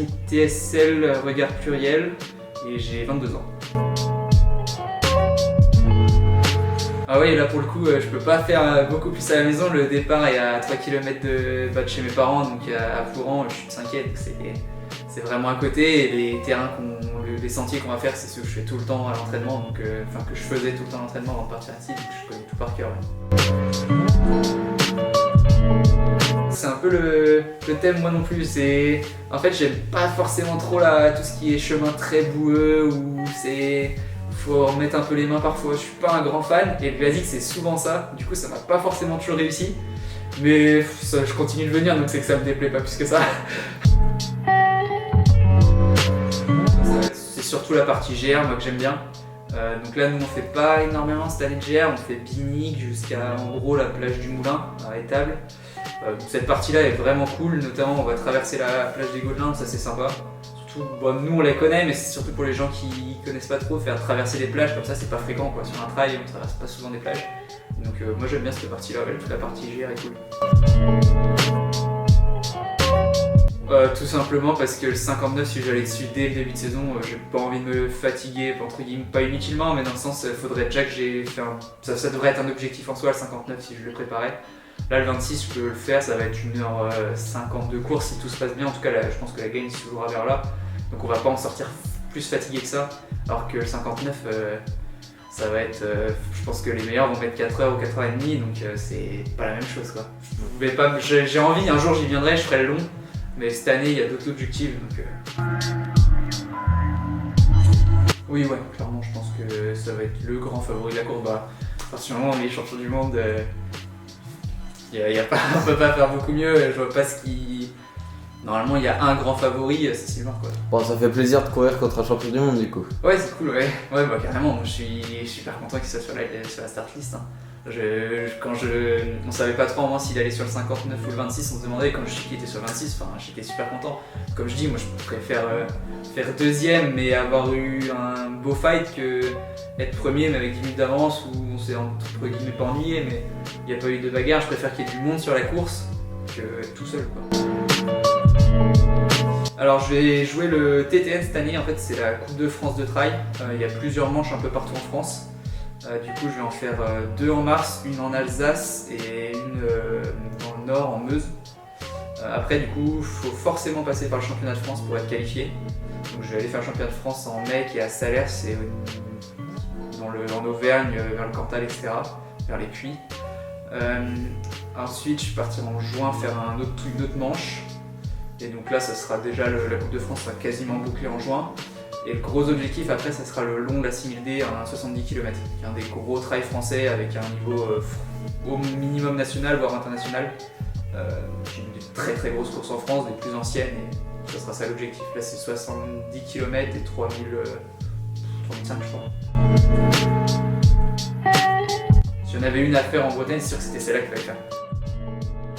Racing TSL Regard Pluriel et j'ai 22 ans. Ah oui, là pour le coup, je peux pas faire beaucoup plus à la maison. Le départ est à 3 km de chez mes parents, donc à Plouran, je suis de 5e, donc c'est vraiment à côté. Et les terrains, les sentiers qu'on va faire, c'est ceux que je fais tout le temps à l'entraînement, donc que je faisais tout le temps à l'entraînement avant de partir ici, donc je connais tout par cœur. Ouais. C'est un peu le thème moi non plus. En fait, j'aime pas forcément trop tout ce qui est chemin très boueux où faut remettre un peu les mains parfois. Je suis pas un grand fan et le basique c'est souvent ça. Du coup, ça m'a pas forcément toujours réussi. Mais je continue de venir, donc c'est que ça me déplaît pas plus que ça. C'est surtout la partie GR moi que j'aime bien. Donc là, nous on fait pas énormément cette année de GR, on fait Binic jusqu'à en gros la plage du Moulin à Étable. Cette partie-là est vraiment cool, notamment on va traverser la plage des Gaudelins, ça c'est sympa. Surtout, nous on la connaît, mais c'est surtout pour les gens qui connaissent pas trop, faire traverser les plages comme ça c'est pas fréquent quoi. Sur un trail on traverse pas souvent des plages. Donc moi j'aime bien cette partie-là, toute la partie GR est cool. Tout simplement parce que le 59, si j'allais dessus dès le début de saison, j'ai pas envie de me fatiguer, entre guillemets, pas inutilement, mais dans le sens, faudrait déjà que ça devrait être un objectif en soi, le 59 si je le préparais. Là, le 26, je peux le faire, ça va être 1h50 de course si tout se passe bien. En tout cas, là, je pense que la gagne se jouera vers là. Donc on va pas en sortir plus fatigué que ça. Alors que le 59, ça va être. Je pense que les meilleurs vont mettre 4h ou 4h30, donc c'est pas la même chose quoi. J'ai envie, un jour j'y viendrai, je ferai le long. Mais cette année, il y a d'autres objectifs, donc... Oui, ouais, clairement, je pense que ça va être le grand favori de la course. À partir du moment où on est champion du monde, on peut pas faire beaucoup mieux. Je vois pas ce qui... Normalement, il y a un grand favori, c'est Sylvain, quoi. Bon, ça fait plaisir de courir contre un champion du monde, du coup. Ouais, c'est cool, ouais. Ouais, carrément, moi, je suis super content qu'il soit sur la start list. Hein. On savait pas trop vraiment s'il allait sur le 59 ou le 26, on se demandait, quand je sais qu'il était sur le 26, j'étais super content. Comme je dis, moi je préfère faire deuxième mais avoir eu un beau fight que être premier mais avec 10 minutes d'avance où on s'est entre guillemets pas ennuyé mais il n'y a pas eu de bagarre. Je préfère qu'il y ait du monde sur la course que être tout seul quoi. Alors je vais jouer le TTN cette année, en fait c'est la Coupe de France de trail. Il y a plusieurs manches un peu partout en France. Du coup, je vais en faire 2 en mars, une en Alsace et une dans le Nord, en Meuse. Après, du coup, il faut forcément passer par le championnat de France pour être qualifié. Donc, je vais aller faire le championnat de France en mai qui est à Salers, c'est en Auvergne, vers le Cantal, etc., vers les Puys. Ensuite, je vais partir en juin faire une autre manche. Et donc là, ça sera déjà la Coupe de France sera quasiment bouclée en juin. Et le gros objectif après, ça sera le long de la 6000D à 70 km, qui est un des gros trails français avec un niveau au minimum national, voire international. J'ai une des très très grosses courses en France, des plus anciennes, et ça sera ça l'objectif. Là, c'est 70 km et 3005 je crois. Si on avait une à faire en Bretagne, c'est sûr que c'était celle-là qu'il fallait faire.